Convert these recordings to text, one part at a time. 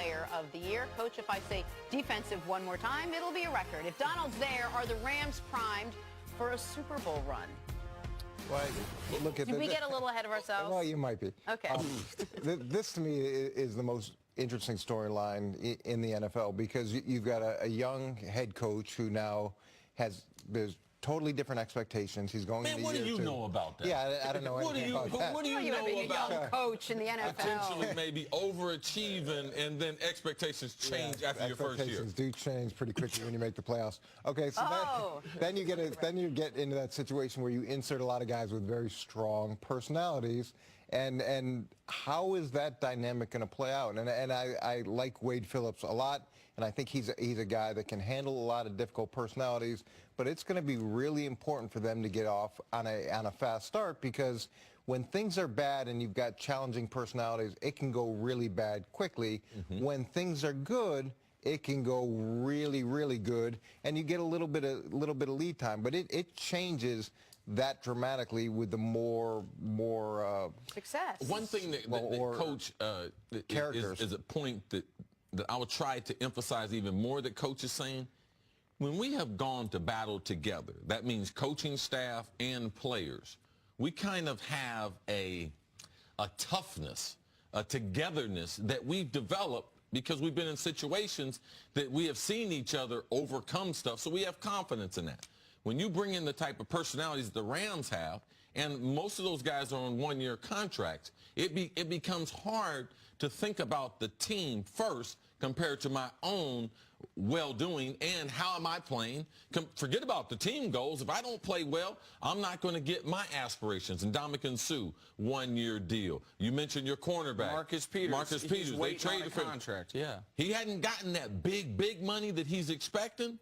Player of the Year. Coach, if I say defensive one more time, it'll be a record. If Donald's there, are the Rams primed for a Super Bowl run? Well, look at Did we get a little ahead of ourselves? Well, you might be. Okay. This, to me, is the most interesting storyline in the NFL because you've got a young head coach who now there's totally different expectations. He's going into what year do you two. know about that? Yeah, I don't know anything about that. What do you know being about a young coach in the NFL? Potentially maybe overachieving, and then expectations change after your first year. Expectations do change pretty quickly when you make the playoffs. Okay, so then you get into that situation where you insert a lot of guys with very strong personalities, and how is that dynamic going to play out? And I like Wade Phillips a lot, and I think he's a guy that can handle a lot of difficult personalities. But it's going to be really important for them to get off on a fast start because when things are bad and you've got challenging personalities, it can go really bad quickly. When things are good, it can go really, really good, and you get a little bit of lead time. But it changes that dramatically with the more success. One thing that Coach is a point that I would try to emphasize even more that Coach is saying. When we have gone to battle together, that means coaching staff and players, we kind of have a toughness, a togetherness that we've developed because we've been in situations that we have seen each other overcome stuff, so we have confidence in that. When you bring in the type of personalities the Rams have, and most of those guys are on one-year contracts, it becomes hard to think about the team first compared to my own well-doing and how am I playing. Forget about the team goals. If I don't play well, I'm not going to get my aspirations. And Ndamukong Suh, one-year deal. You mentioned your cornerback. Marcus Peters. They traded for him. Contract. Yeah. He hadn't gotten that big money that he's expecting.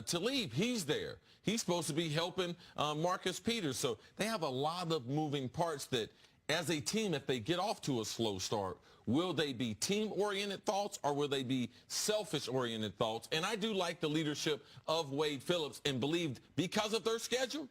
Talib, he's there. He's supposed to be helping Marcus Peters. So they have a lot of moving parts that, as a team, if they get off to a slow start, will they be team-oriented thoughts or will they be selfish-oriented thoughts? And I do like the leadership of Wade Phillips and believed because of their schedule,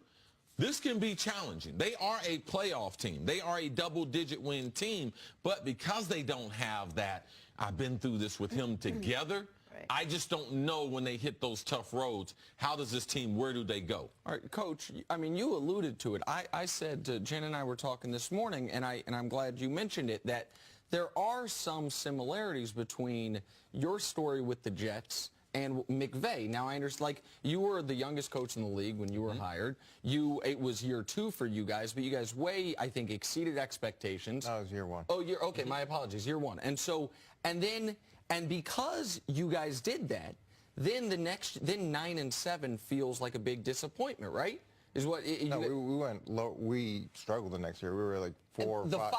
this can be challenging. They are a playoff team. They are a double-digit win team. But because they don't have that, I've been through this with him together. I just don't know when they hit those tough roads, how does this team, where do they go? All right, Coach, I mean, you alluded to it. I said, Jen and I were talking this morning, and I'm glad you mentioned it, that there are some similarities between your story with the Jets and McVay. Now, I understand, like, you were the youngest coach in the league when you were hired. It was year 2 for you guys, but you guys I think, exceeded expectations. That was year 1. Oh, okay, my apologies, year 1. And because you guys did that, then 9-7 feels like a big disappointment, right? Is what no, we went low. We struggled the next year. We were like 4 or 5.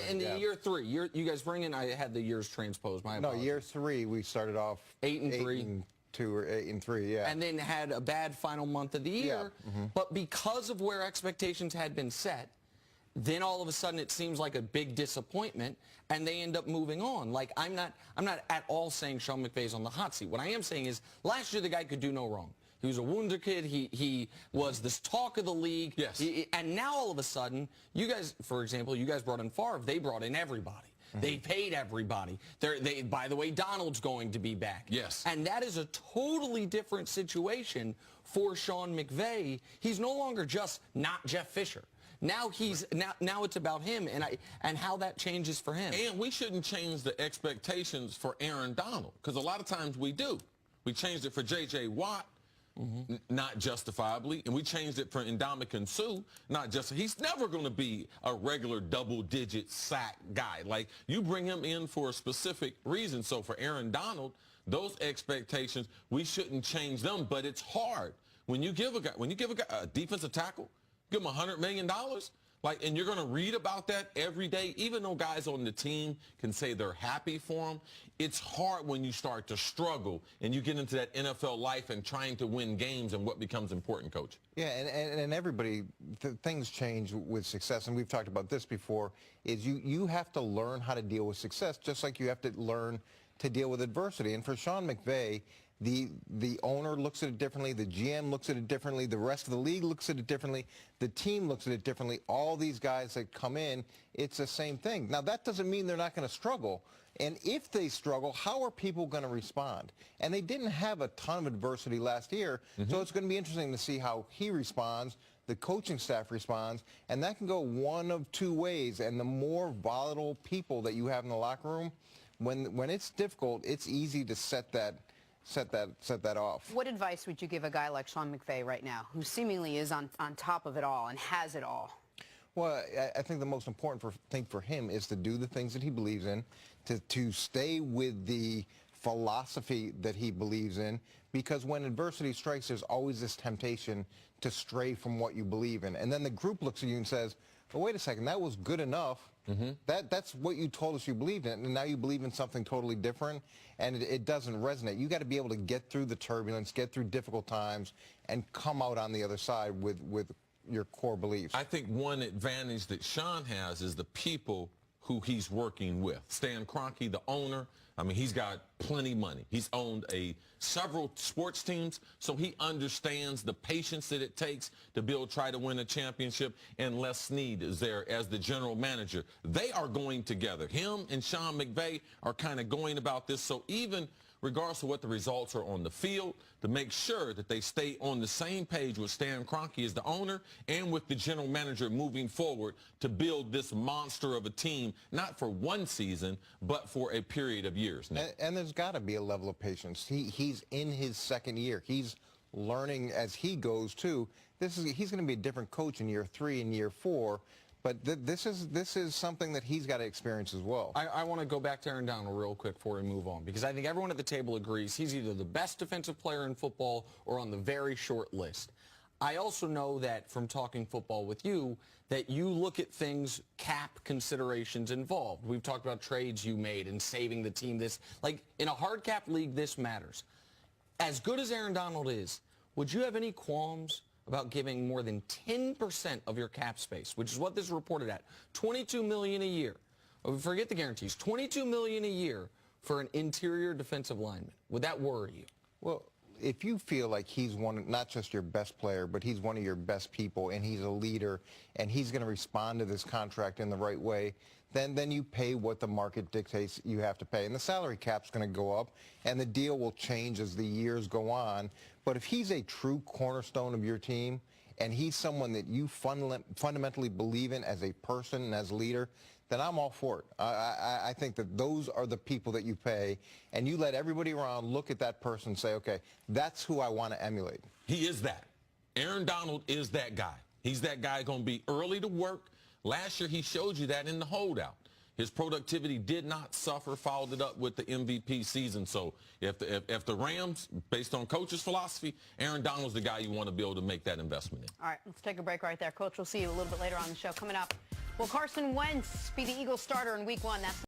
And the year 3, you guys bring in. I had the years transposed. My apologies. No, year 3 we started off 8-3. 2 or 8-3, yeah. And then had a bad final month of the year. Yeah. But because of where expectations had been set, then all of a sudden it seems like a big disappointment, and they end up moving on. Like, I'm not at all saying Sean McVay's on the hot seat. What I am saying is last year the guy could do no wrong. He was a wonder kid. He was this talk of the league. Yes. And now all of a sudden, you guys, for example, you guys brought in Favre. They brought in everybody. They paid everybody. By the way, Donald's going to be back. Yes. And that is a totally different situation for Sean McVay. He's no longer just not Jeff Fisher. Now now it's about him and how that changes for him. And we shouldn't change the expectations for Aaron Donald because a lot of times we do. We changed it for J.J. Watt, not justifiably, and we changed it for Ndamukong Suh, not just. He's never going to be a regular double-digit sack guy. Like, you bring him in for a specific reason. So for Aaron Donald, those expectations, we shouldn't change them. But it's hard when you give a guy a defensive tackle. Give them $100 million, and you're going to read about that every day. Even though guys on the team can say they're happy for him, it's hard when you start to struggle and you get into that NFL life and trying to win games and what becomes important, Coach. Yeah, and everybody, things change with success, and we've talked about this before, is you have to learn how to deal with success just like you have to learn to deal with adversity. And for Sean McVay, The owner looks at it differently. The GM looks at it differently. The rest of the league looks at it differently. The team looks at it differently. All these guys that come in, it's the same thing. Now, that doesn't mean they're not going to struggle. And if they struggle, how are people going to respond? And they didn't have a ton of adversity last year, so it's going to be interesting to see how he responds, the coaching staff responds, and that can go one of two ways. And the more volatile people that you have in the locker room, when it's difficult, it's easy to set that off. What advice would you give a guy like Sean McVay right now, who seemingly is on top of it all and has it all? Well, I think the most important thing for him is to do the things that he believes in, to stay with the philosophy that he believes in, because when adversity strikes, there's always this temptation to stray from what you believe in. And then the group looks at you and says, well, wait a second, that was good enough. That's what you told us you believed in, and now you believe in something totally different, and it doesn't resonate. You got to be able to get through the turbulence, get through difficult times, and come out on the other side with your core beliefs. I think one advantage that Sean has is the people who he's working with. Stan Kroenke, the owner, I mean, he's got plenty of money. He's owned several sports teams, so he understands the patience that it takes to try to win a championship. And Les Snead is there as the general manager. They are going together. Him and Sean McVay are kind of going about this. So even regardless of what the results are on the field, to make sure that they stay on the same page with Stan Kroenke as the owner and with the general manager moving forward to build this monster of a team, not for one season, but for a period of years now. And there's got to be a level of patience. He's in his second year. He's learning as he goes, too. He's going to be a different coach in year 3 and year 4. But this is something that he's got to experience as well. I want to go back to Aaron Donald real quick before we move on, because I think everyone at the table agrees he's either the best defensive player in football or on the very short list. I also know that from talking football with you, that you look at things, cap considerations involved. We've talked about trades you made and saving the team. This, like, in a hard cap league, this matters. As good as Aaron Donald is, would you have any qualms about giving more than 10% of your cap space, which is what this is reported at, $22 million a year? Forget the guarantees. $22 million a year for an interior defensive lineman. Would that worry you? Well, if you feel like he's not just your best player, but he's one of your best people, and he's a leader, and he's going to respond to this contract in the right way, then you pay what the market dictates you have to pay. And the salary cap's going to go up, and the deal will change as the years go on. But if he's a true cornerstone of your team, and he's someone that you fundamentally believe in as a person and as a leader, then I'm all for it. I think that those are the people that you pay, and you let everybody around look at that person and say, okay, that's who I want to emulate. He is that. Aaron Donald is that guy. He's that guy going to be early to work. Last year, he showed you that in the holdout. His productivity did not suffer, followed it up with the MVP season. So if the Rams, based on coach's philosophy, Aaron Donald's the guy you want to be able to make that investment in. All right, let's take a break right there. Coach, we'll see you a little bit later on the show. Coming up, will Carson Wentz be the Eagles starter in Week 1? That's